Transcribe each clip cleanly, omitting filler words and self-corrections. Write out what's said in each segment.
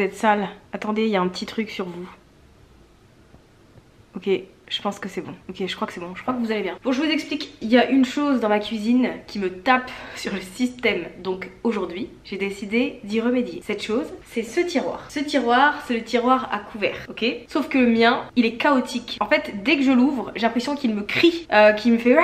êtes sale. Attendez, il y a un petit truc sur vous. Ok, je pense que c'est bon. Ok, je crois que c'est bon. Je crois que vous allez bien. Bon, je vous explique. Il y a une chose dans ma cuisine qui me tape sur le système. Donc aujourd'hui, j'ai décidé d'y remédier. Cette chose, c'est ce tiroir. Ce tiroir, c'est le tiroir à couvert. Ok. Sauf que le mien, il est chaotique. En fait, dès que je l'ouvre, j'ai l'impression qu'il me crie, qu'il me fait...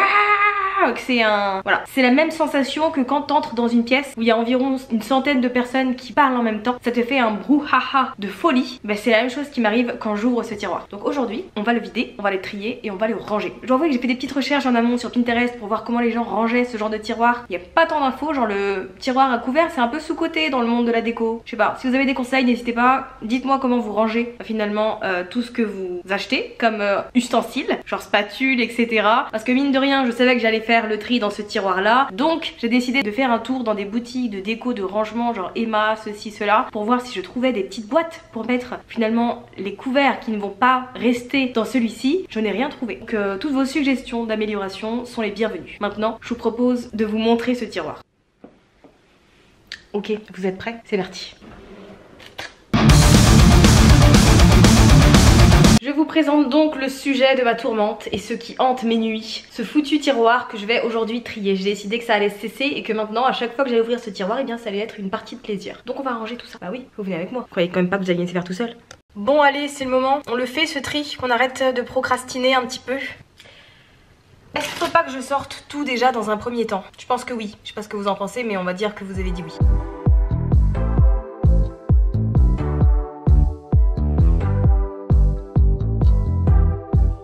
que c'est un... Voilà, c'est la même sensation que quand t'entres dans une pièce où il y a environ une centaine de personnes qui parlent en même temps. Ça te fait un brouhaha de folie. Ben, c'est la même chose qui m'arrive quand j'ouvre ce tiroir. Donc aujourd'hui, on va le vider, on va le trier et on va le ranger. Je dois avouer que j'ai fait des petites recherches en amont sur Pinterest pour voir comment les gens rangeaient ce genre de tiroir. Il n'y a pas tant d'infos, genre le tiroir à couvert c'est un peu sous-coté dans le monde de la déco. Je sais pas, si vous avez des conseils, n'hésitez pas. Dites-moi comment vous rangez finalement tout ce que vous achetez comme ustensiles, genre spatule, etc. Parce que mine de rien, je savais que j'allais faire le tri dans ce tiroir là, donc j'ai décidé de faire un tour dans des boutiques de déco, de rangement, genre Emma, ceci, cela, pour voir si je trouvais des petites boîtes pour mettre finalement les couverts qui ne vont pas rester dans celui-ci. Je n'ai rien trouvé. Donc toutes vos suggestions d'amélioration sont les bienvenues. Maintenant, je vous propose de vous montrer ce tiroir. Ok, vous êtes prêts? C'est parti. Je vous présente donc le sujet de ma tourmente et ce qui hante mes nuits. Ce foutu tiroir que je vais aujourd'hui trier. J'ai décidé que ça allait cesser et que maintenant à chaque fois que j'allais ouvrir ce tiroir, eh bien ça allait être une partie de plaisir. Donc on va ranger tout ça. Bah oui, vous venez avec moi. Vous croyez quand même pas que vous alliez laisser faire tout seul? Bon allez, c'est le moment. On le fait ce tri, qu'on arrête de procrastiner un petit peu. Est-ce qu'il faut pas que je sorte tout déjà dans un premier temps? Je pense que oui. Je sais pas ce que vous en pensez, mais on va dire que vous avez dit oui.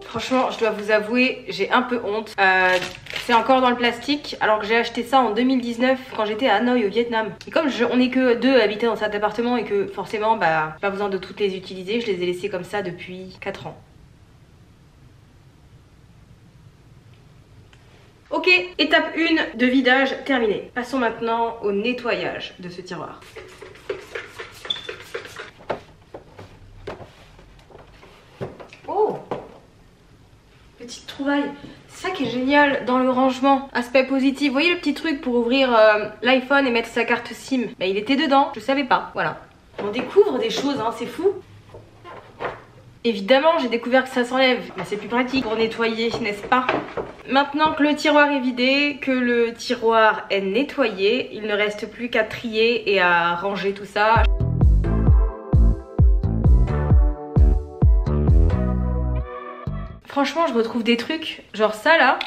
Franchement, je dois vous avouer, j'ai un peu honte. C'est encore dans le plastique, alors que j'ai acheté ça en 2019 quand j'étais à Hanoï au Vietnam. Et comme on est que deux à habiter dans cet appartement et que forcément, bah, j'ai pas besoin de toutes les utiliser, je les ai laissées comme ça depuis 4 ans. Ok, étape 1 de vidage terminée. Passons maintenant au nettoyage de ce tiroir. Oh! Petite trouvaille. C'est ça qui est génial dans le rangement. Aspect positif. Vous voyez le petit truc pour ouvrir l'iPhone et mettre sa carte SIM? Bah, il était dedans, je savais pas. Voilà. On découvre des choses, hein, c'est fou. Évidemment, j'ai découvert que ça s'enlève. Mais c'est plus pratique pour nettoyer, n'est-ce pas? Maintenant que le tiroir est vidé, que le tiroir est nettoyé, il ne reste plus qu'à trier et à ranger tout ça. Franchement, je retrouve des trucs, genre ça là,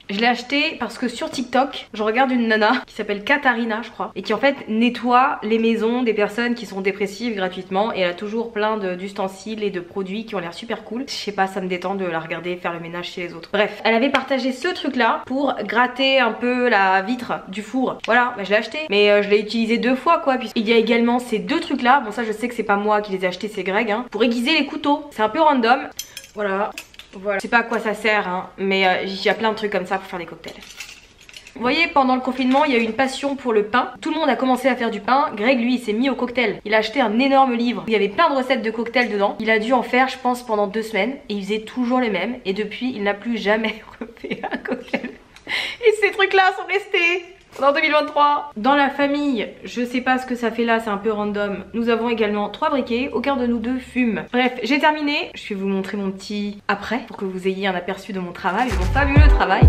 je l'ai acheté parce que sur TikTok, je regarde une nana qui s'appelle Katharina, je crois, et qui en fait nettoie les maisons des personnes qui sont dépressives gratuitement, et elle a toujours plein d'ustensiles et de produits qui ont l'air super cool. Je sais pas, ça me détend de la regarder faire le ménage chez les autres. Bref, elle avait partagé ce truc là pour gratter un peu la vitre du four. Voilà, bah, je l'ai acheté, mais je l'ai utilisé 2 fois quoi, puisqu'il y a également ces 2 trucs là, bon ça je sais que c'est pas moi qui les ai achetés, c'est Greg, hein, pour aiguiser les couteaux. C'est un peu random. Voilà. Voilà. Je sais pas à quoi ça sert, hein, mais il y a plein de trucs comme ça pour faire des cocktails. Vous voyez, pendant le confinement, il y a eu une passion pour le pain. Tout le monde a commencé à faire du pain. Greg, lui, il s'est mis au cocktail. Il a acheté un énorme livre. Il y avait plein de recettes de cocktails dedans. Il a dû en faire, je pense, pendant 2 semaines. Et il faisait toujours les mêmes. Et depuis, il n'a plus jamais refait un cocktail. Et ces trucs-là sont restés en 2023. Dans la famille, je sais pas ce que ça fait là, c'est un peu random. Nous avons également 3 briquets, aucun de nous deux fume. Bref, j'ai terminé. Je vais vous montrer mon petit après pour que vous ayez un aperçu de mon travail, de mon fabuleux travail.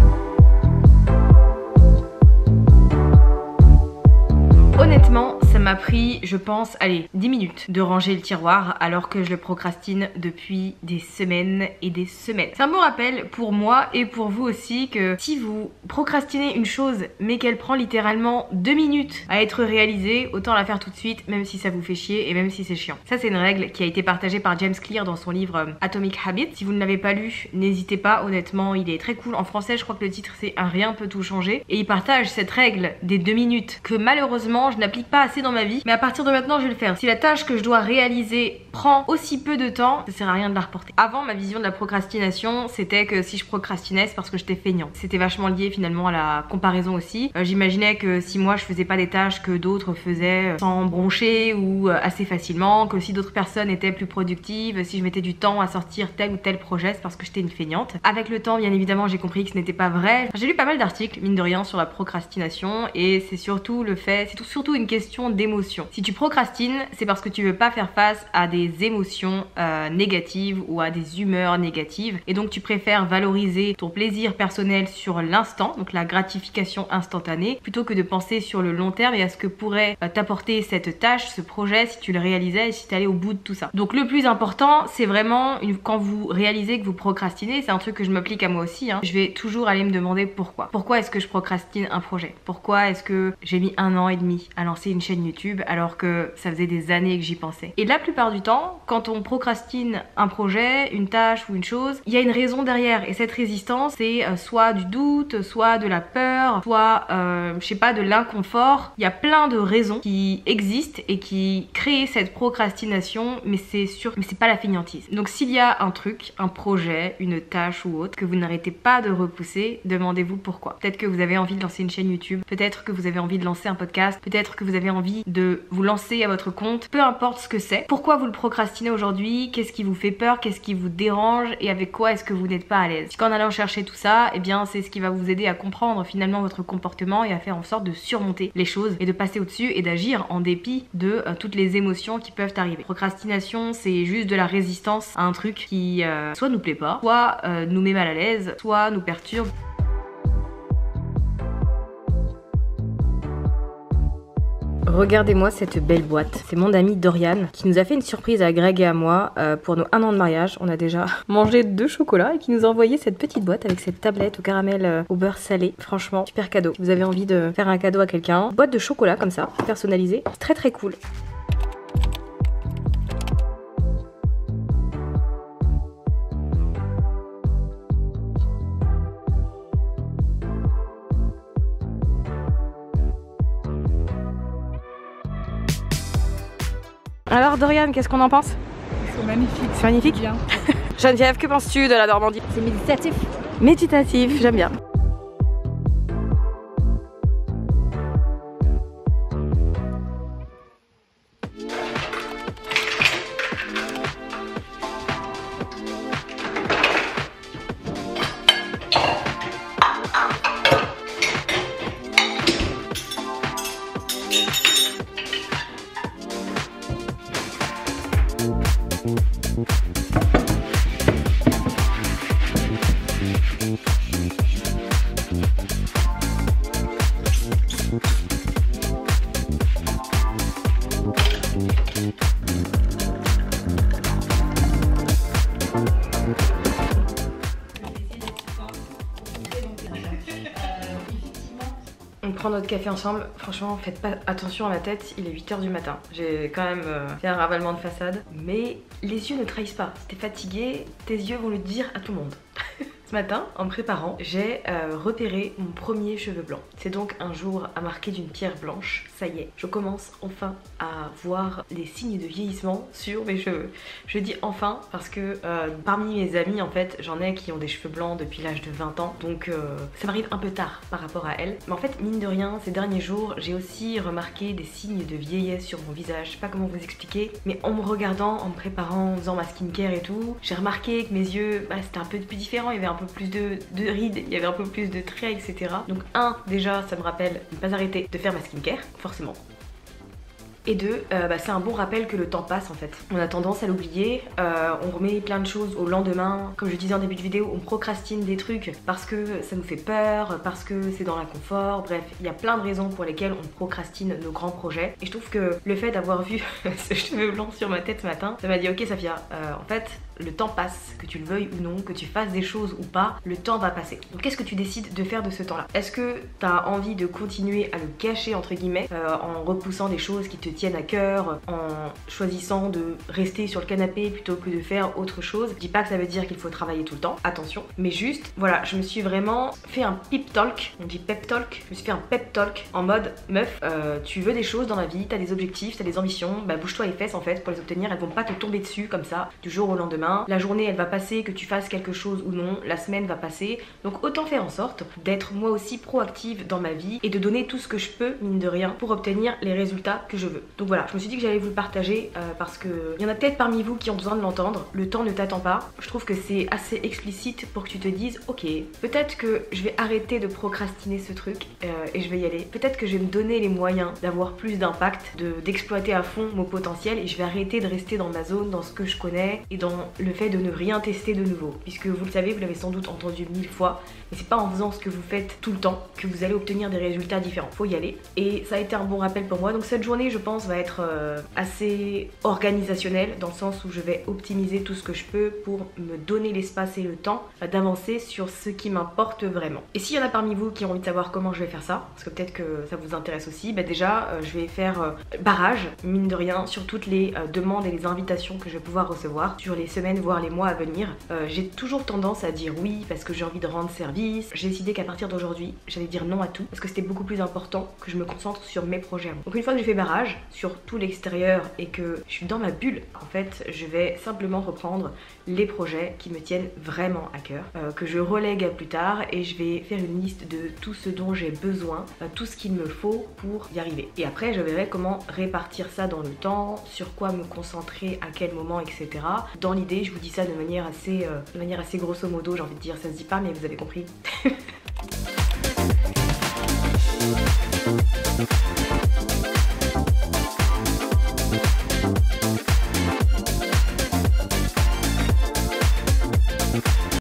Honnêtement, ça m'a pris, je pense, allez, 10 minutes de ranger le tiroir alors que je le procrastine depuis des semaines et des semaines. C'est un bon rappel pour moi et pour vous aussi que si vous procrastinez une chose mais qu'elle prend littéralement 2 minutes à être réalisée, autant la faire tout de suite même si ça vous fait chier et même si c'est chiant. Ça c'est une règle qui a été partagée par James Clear dans son livre Atomic Habits. Si vous ne l'avez pas lu, n'hésitez pas, honnêtement il est très cool. En français je crois que le titre c'est Un rien peut tout changer et il partage cette règle des 2 minutes que malheureusement je n'applique pas assez dans ma vie, mais à partir de maintenant je vais le faire. Si la tâche que je dois réaliser prend aussi peu de temps, ça sert à rien de la reporter. Avant, ma vision de la procrastination, c'était que si je procrastinais, c'est parce que j'étais feignant. C'était vachement lié finalement à la comparaison aussi. J'imaginais que si moi je faisais pas des tâches que d'autres faisaient sans broncher ou assez facilement, que si d'autres personnes étaient plus productives, si je mettais du temps à sortir tel ou tel projet, c'est parce que j'étais une feignante. Avec le temps, bien évidemment, j'ai compris que ce n'était pas vrai. J'ai lu pas mal d'articles, mine de rien, sur la procrastination et c'est surtout le fait, c'est surtout une question d'émotion. Si tu procrastines, c'est parce que tu veux pas faire face à des émotions négatives ou à des humeurs négatives et donc tu préfères valoriser ton plaisir personnel sur l'instant, donc la gratification instantanée, plutôt que de penser sur le long terme et à ce que pourrait t'apporter cette tâche, ce projet, si tu le réalisais et si tu allais au bout de tout ça. Donc le plus important, c'est vraiment quand vous réalisez que vous procrastinez, c'est un truc que je m'applique à moi aussi, hein, je vais toujours aller me demander pourquoi. Pourquoi est-ce que je procrastine un projet? Pourquoi est-ce que j'ai mis 1 an et demi à lancer une chaîne YouTube alors que ça faisait des années que j'y pensais? Et la plupart du temps, quand on procrastine un projet, une tâche ou une chose, il y a une raison derrière et cette résistance, c'est soit du doute, soit de la peur, soit je sais pas, de l'inconfort. Il y a plein de raisons qui existent et qui créent cette procrastination, mais c'est sûr, mais c'est pas la fainéantise. Donc s'il y a un truc, un projet, une tâche ou autre que vous n'arrêtez pas de repousser, demandez-vous pourquoi. Peut-être que vous avez envie de lancer une chaîne YouTube, peut-être que vous avez envie de lancer un podcast, peut-être que vous avez envie de vous lancer à votre compte, peu importe ce que c'est. Pourquoi vous le procrastinez aujourd'hui? Qu'est-ce qui vous fait peur? Qu'est-ce qui vous dérange? Et avec quoi est-ce que vous n'êtes pas à l'aise? En allant chercher tout ça, eh bien c'est ce qui va vous aider à comprendre finalement votre comportement et à faire en sorte de surmonter les choses et de passer au-dessus et d'agir en dépit de toutes les émotions qui peuvent arriver. Procrastination, c'est juste de la résistance à un truc qui soit nous plaît pas, soit nous met mal à l'aise, soit nous perturbe. Regardez-moi cette belle boîte. C'est mon amie Dorian qui nous a fait une surprise à Greg et à moi pour nos 1 an de mariage. On a déjà mangé 2 chocolats et qui nous a envoyé cette petite boîte avec cette tablette au caramel au beurre salé. Franchement, super cadeau. Si vous avez envie de faire un cadeau à quelqu'un, boîte de chocolat comme ça, personnalisée, très très cool. Alors Dorian, qu'est-ce qu'on en pense? C'est magnifique. C'est magnifique. Bien. Geneviève, que penses-tu de la Normandie? C'est méditatif. Méditatif, j'aime bien. On prend notre café ensemble. Franchement, faites pas attention à ma tête, il est 8 h du matin. J'ai quand même fait un ravalement de façade. Mais les yeux ne trahissent pas. Si t'es fatigué, tes yeux vont le dire à tout le monde. Ce matin, en me préparant, j'ai repéré mon premier cheveu blanc. C'est donc un jour à marquer d'une pierre blanche. Ça y est, je commence enfin à voir les signes de vieillissement sur mes cheveux. Je dis enfin parce que parmi mes amis, en fait, j'en ai qui ont des cheveux blancs depuis l'âge de 20 ans. Donc ça m'arrive un peu tard par rapport à elles. Mais en fait, mine de rien, ces derniers jours, j'ai aussi remarqué des signes de vieillesse sur mon visage. Je sais pas comment vous expliquer, mais en me regardant, en me préparant, en faisant ma skincare et tout, j'ai remarqué que mes yeux, c'était un peu plus différent. Il y avait un peu plus de rides, il y avait un peu plus de traits, etc. Donc déjà, ça me rappelle de ne pas arrêter de faire ma skincare, forcément. Et 2, c'est un bon rappel que le temps passe en fait. On a tendance à l'oublier, on remet plein de choses au lendemain. Comme je disais en début de vidéo, on procrastine des trucs parce que ça nous fait peur, parce que c'est dans l'inconfort. Bref, il y a plein de raisons pour lesquelles on procrastine nos grands projets. Et je trouve que le fait d'avoir vu ce cheveu blanc sur ma tête ce matin, ça m'a dit ok Safia, en fait le temps passe, que tu le veuilles ou non, que tu fasses des choses ou pas, le temps va passer. Donc qu'est-ce que tu décides de faire de ce temps-là? Est-ce que tu as envie de continuer à le gâcher entre guillemets en repoussant des choses qui te tiennent à cœur, en choisissant de rester sur le canapé plutôt que de faire autre chose? Je dis pas que ça veut dire qu'il faut travailler tout le temps, attention, mais juste voilà, je me suis vraiment fait un pep talk, on dit pep talk, je me suis fait un pep talk en mode meuf, tu veux des choses dans la vie, t'as des objectifs, t'as des ambitions, bah bouge-toi les fesses en fait pour les obtenir, elles vont pas te tomber dessus comme ça du jour au lendemain. La journée elle va passer, que tu fasses quelque chose ou non, la semaine va passer, donc autant faire en sorte d'être moi aussi proactive dans ma vie et de donner tout ce que je peux, mine de rien, pour obtenir les résultats que je veux. Donc voilà, je me suis dit que j'allais vous le partager parce que il y en a peut-être parmi vous qui ont besoin de l'entendre. Le temps ne t'attend pas. Je trouve que c'est assez explicite pour que tu te dises ok, peut-être que je vais arrêter de procrastiner ce truc et je vais y aller. Peut-être que je vais me donner les moyens d'avoir plus d'impact, d'exploiter à fond mon potentiel et je vais arrêter de rester dans ma zone, dans ce que je connais et dans le fait de ne rien tester de nouveau. Puisque vous le savez, vous l'avez sans doute entendu 1000 fois, mais c'est pas en faisant ce que vous faites tout le temps que vous allez obtenir des résultats différents. Faut y aller. Et ça a été un bon rappel pour moi. Donc cette journée, je pense, va être assez organisationnelle dans le sens où je vais optimiser tout ce que je peux pour me donner l'espace et le temps d'avancer sur ce qui m'importe vraiment. Et s'il y en a parmi vous qui ont envie de savoir comment je vais faire ça, parce que peut-être que ça vous intéresse aussi, bah déjà je vais faire barrage, mine de rien, sur toutes les demandes et les invitations que je vais pouvoir recevoir sur les semaines voire les mois à venir. J'ai toujours tendance à dire oui parce que j'ai envie de rendre service. J'ai décidé qu'à partir d'aujourd'hui j'allais dire non à tout parce que c'était beaucoup plus important que je me concentre sur mes projets. Donc une fois que j'ai fait barrage sur tout l'extérieur et que je suis dans ma bulle, en fait je vais simplement reprendre les projets qui me tiennent vraiment à cœur, que je relègue à plus tard et je vais faire une liste de tout ce dont j'ai besoin, tout ce qu'il me faut pour y arriver. Et après je verrai comment répartir ça dans le temps, sur quoi me concentrer, à quel moment, etc. Dans l'idée, je vous dis ça de manière assez grosso modo, j'ai envie de dire, ça se dit pas mais vous avez compris.